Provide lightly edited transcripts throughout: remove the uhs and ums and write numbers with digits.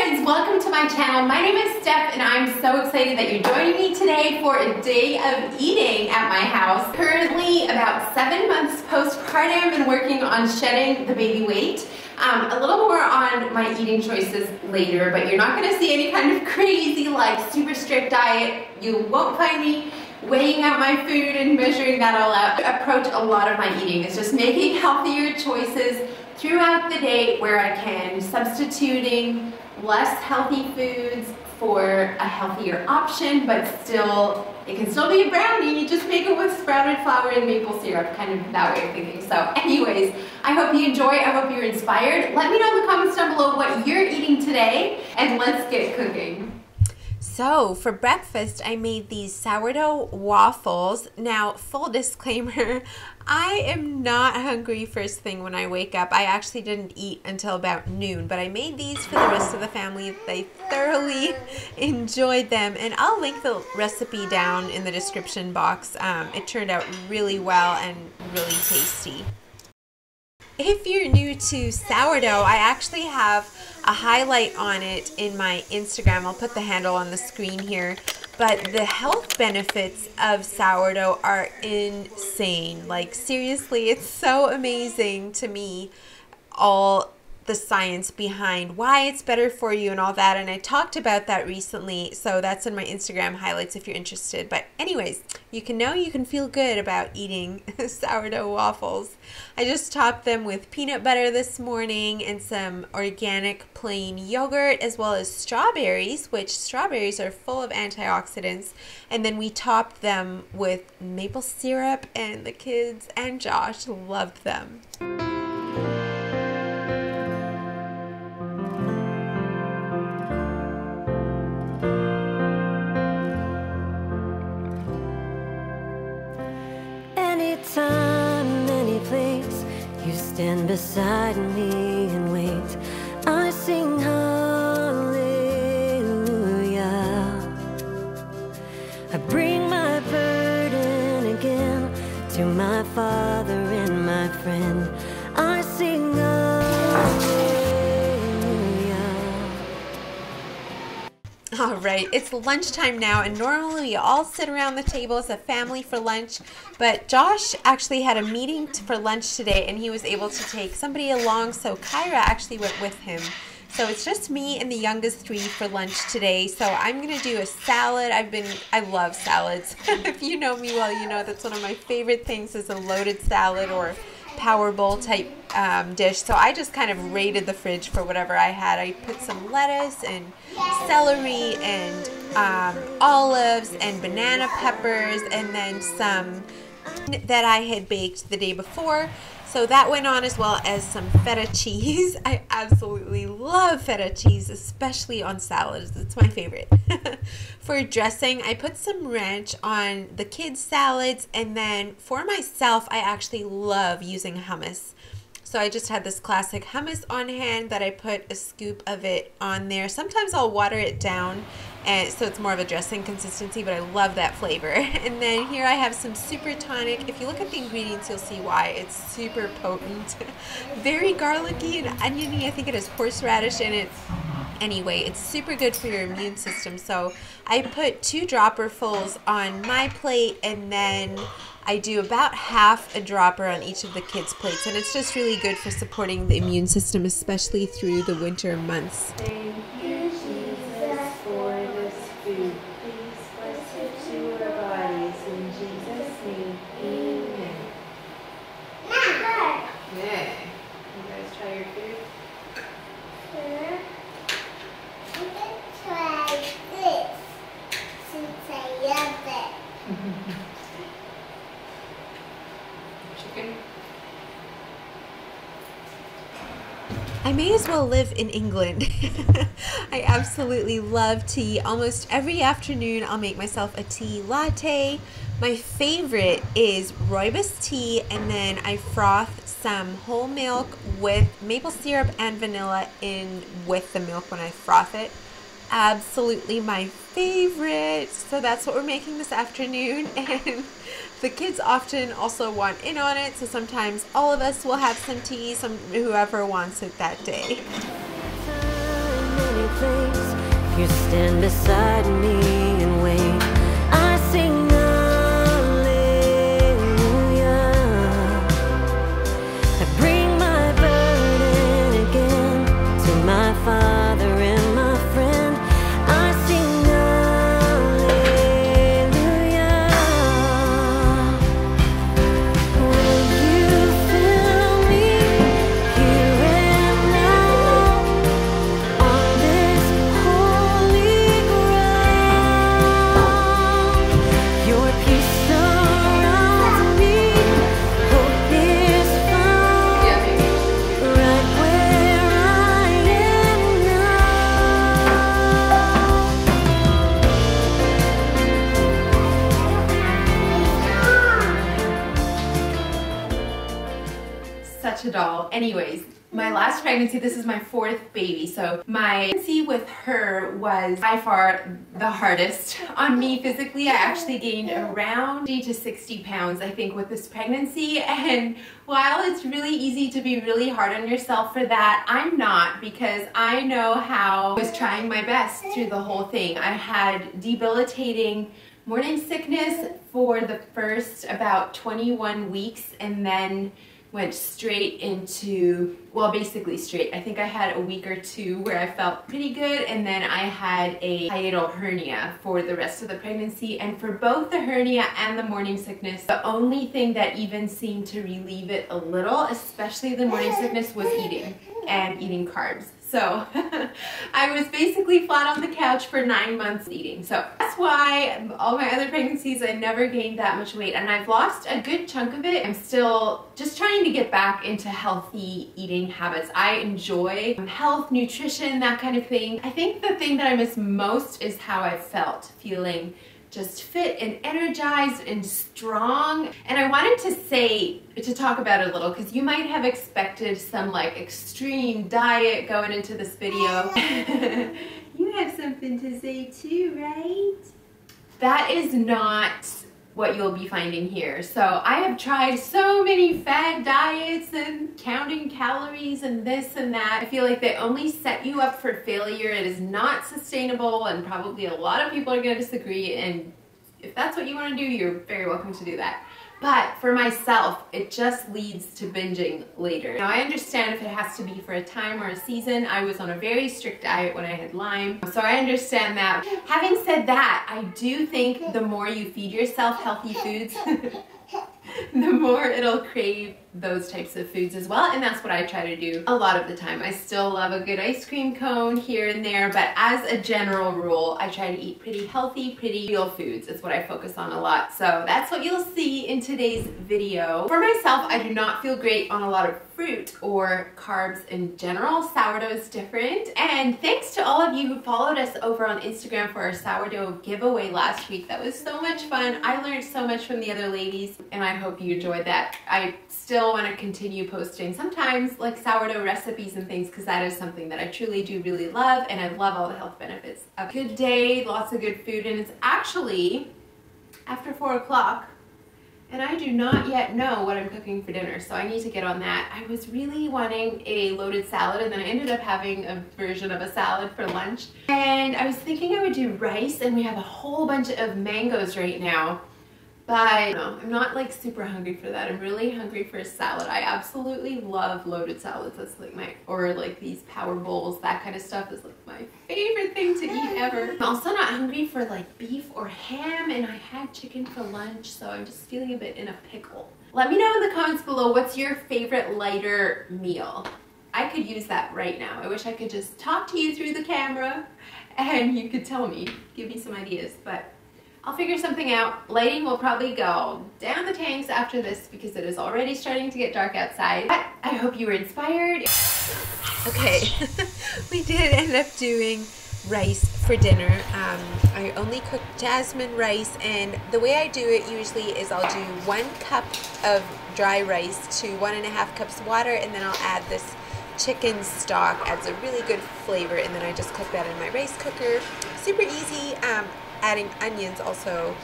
friends, welcome to my channel. My name is Steph and I'm so excited that you're joining me today for a day of eating at my house. Currently about 7 months postpartum and working on shedding the baby weight. A little more on my eating choices later, but you're not going to see any kind of crazy like super strict diet. You won't find me weighing out my food and measuring that all out. I approach a lot of my eating is just making healthier choices throughout the day where I can, substituting less healthy foods for a healthier option, but still, it can still be a brownie, you just make it with sprouted flour and maple syrup, kind of that way of thinking. So anyways, I hope you enjoy, I hope you're inspired. Let me know in the comments down below what you're eating today, and let's get cooking. So for breakfast, I made these sourdough waffles. Now, full disclaimer, I am not hungry first thing when I wake up. I actually didn't eat until about noon, but I made these for the rest of the family. They thoroughly enjoyed them, and I'll link the recipe down in the description box. It turned out really well and really tasty. If you're new to sourdough, I actually have a highlight on it in my Instagram. I'll put the handle on the screen here. But the health benefits of sourdough are insane. Like seriously, it's so amazing to me, all the science behind why it's better for you and all that. And I talked about that recently, so that's in my Instagram highlights if you're interested. But anyways, you can feel good about eating sourdough waffles. I just topped them with peanut butter this morning and some organic plain yogurt, as well as strawberries, which strawberries are full of antioxidants. And then we topped them with maple syrup, and the kids and Josh loved them. Anytime, any place, you stand beside me and wait. I sing hallelujah. I bring my burden again to my Father and my friend. I sing hallelujah. All right, it's lunchtime now, and normally we all sit around the table as a family for lunch, but Josh actually had a meeting for lunch today, and he was able to take somebody along, so Kyra actually went with him. So it's just me and the youngest three for lunch today. So I'm going to do a salad. I love salads. If you know me well, you know that's one of my favorite things is a loaded salad or power bowl type dish. So I just kind of raided the fridge for whatever I had. I put some lettuce and celery and olives and banana peppers, and then some that I had baked the day before. So that went on, as well as some feta cheese. I absolutely love feta cheese, especially on salads. It's my favorite. For dressing, I put some ranch on the kids' salads, and then for myself, I actually love using hummus. So I just had this classic hummus on hand that I put a scoop of it on there. Sometimes I'll water it down, and so it's more of a dressing consistency, but I love that flavor. And then here I have some super tonic. If you look at the ingredients, you'll see why. It's super potent. Very garlicky and oniony. I think it has horseradish in it. Anyway, it's super good for your immune system. So I put 2 dropperfuls on my plate, and then I do about half a dropper on each of the kids' plates, and it's just really good for supporting the immune system, especially through the winter months. Thank you, Jesus, for this food. Please bless it to our bodies. In Jesus' name, amen. Yeah. You guys try your food? I'm going to try this since I love it. Chicken. I may as well live in England. I absolutely love tea. Almost every afternoon I'll make myself a tea latte. My favorite is rooibos tea, and then I froth some whole milk with maple syrup and vanilla in with the milk when I froth it. Absolutely my favorite. So that's what we're making this afternoon, and the kids often also want in on it, so sometimes all of us will have some tea, whoever wants it that day. place. You stand beside me and wait. I sing hallelujah. I bring my burden again to my Father and my friend. I sing hallelujah. Will you fill me here and now on this holy ground? Your peace surrounds me, hope is found right where I am Such a doll. Anyways, my last pregnancy, this is my 4th baby, so my pregnancy with her was by far the hardest on me physically. I actually gained around 50 to 60 pounds, I think, with this pregnancy, and while it's really easy to be really hard on yourself for that, I'm not, because I know how I was trying my best through the whole thing. I had debilitating morning sickness for the first about 21 weeks, and then went straight into, well, basically straight. I think I had a week or 2 where I felt pretty good, and then I had a hiatal hernia for the rest of the pregnancy. And for both the hernia and the morning sickness, the only thing that even seemed to relieve it a little, especially the morning sickness, was eating and eating carbs. So I was basically flat on the couch for 9 months eating. So that's why all my other pregnancies, I never gained that much weight, and I've lost a good chunk of it. I'm still just trying to get back into healthy eating habits. I enjoy health, nutrition, that kind of thing. I think the thing that I miss most is how I felt, feeling just fit and energized and strong. And I wanted to talk about it a little, because you might have expected some like extreme diet going into this video. You have something to say too, right? That is not what you'll be finding here. So I have tried so many fad diets and counting calories and this and that. I feel like they only set you up for failure. It is not sustainable, and probably a lot of people are going to disagree, and if that's what you want to do, you're very welcome to do that. But for myself, it just leads to binging later. Now, I understand if it has to be for a time or a season. I was on a very strict diet when I had Lyme, so I understand that. Having said that, I do think the more you feed yourself healthy foods, the more it'll crave those types of foods as well, and that's what I try to do a lot of the time. I still love a good ice cream cone here and there, but as a general rule, I try to eat pretty healthy, pretty real foods. It's what I focus on a lot. So that's what you'll see in today's video. For myself, I do not feel great on a lot of fruit or carbs in general. Sourdough is different, and thanks to all of you who followed us over on Instagram for our sourdough giveaway last week. That was so much fun. I learned so much from the other ladies, and I hope you enjoyed that. I still want to continue posting sometimes like sourdough recipes and things, because that is something that I truly do really love, and I love all the health benefits. A good day, lots of good food, and it's actually after 4 o'clock, and I do not yet know what I'm cooking for dinner, so I need to get on that. I was really wanting a loaded salad, and then I ended up having a version of a salad for lunch, and I was thinking I would do rice, and we have a whole bunch of mangoes right now. But no, I'm not like super hungry for that. I'm really hungry for a salad. I absolutely love loaded salads. That's like or like these power bowls, that kind of stuff is like my favorite thing to eat ever. I'm also not hungry for like beef or ham, and I had chicken for lunch, so I'm just feeling a bit in a pickle. Let me know in the comments below, what's your favorite lighter meal? I could use that right now. I wish I could just talk to you through the camera and you could tell me, give me some ideas, but I'll figure something out. Lighting will probably go down the tanks after this, because it is already starting to get dark outside. But I hope you were inspired. Okay, we did end up doing rice for dinner. I only cooked jasmine rice, and the way I do it usually is I'll do 1 cup of dry rice to 1.5 cups water, and then I'll add this chicken stock. Adds a really good flavor, and then I just cook that in my rice cooker. Super easy. Adding onions also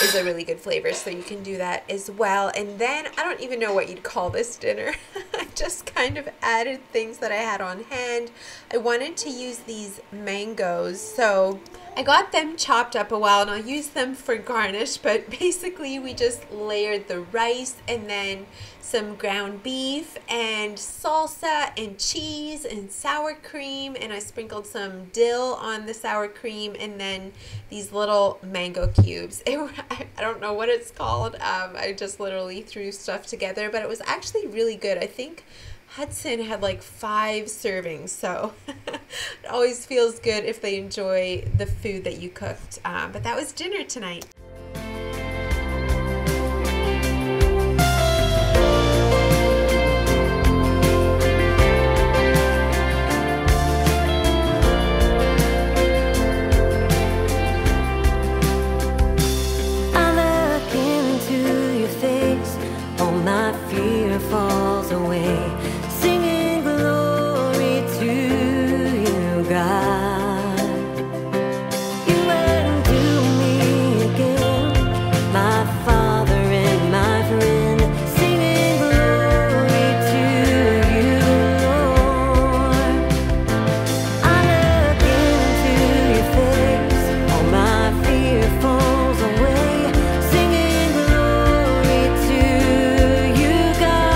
is a really good flavor, so you can do that as well. And then I don't even know what you'd call this dinner. I just kind of added things that I had on hand. I wanted to use these mangoes, so I got them chopped up a while, and I'll use them for garnish, but basically we just layered the rice and then some ground beef and salsa and cheese and sour cream, and I sprinkled some dill on the sour cream, and then these little mango cubes. I don't know what it's called. I just literally threw stuff together, but it was actually really good. I think Hudson had like 5 servings, so it always feels good if they enjoy the food that you cooked. But that was dinner tonight. Falls away, singing glory to you, God. You undo me again, my Father and my friend, singing glory to you, Lord. I look into your face, all my fear falls away, singing glory to you, God.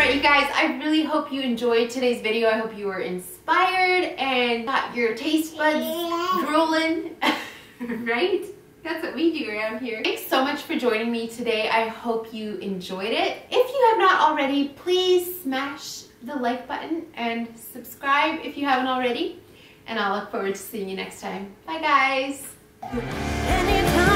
You guys, I really hope you enjoyed today's video. I hope you were inspired and got your taste buds drooling, right? That's what we do around here. Thanks so much for joining me today. I hope you enjoyed it. If you have not already, please smash the like button and subscribe if you haven't already. And I'll look forward to seeing you next time. Bye, guys. Anytime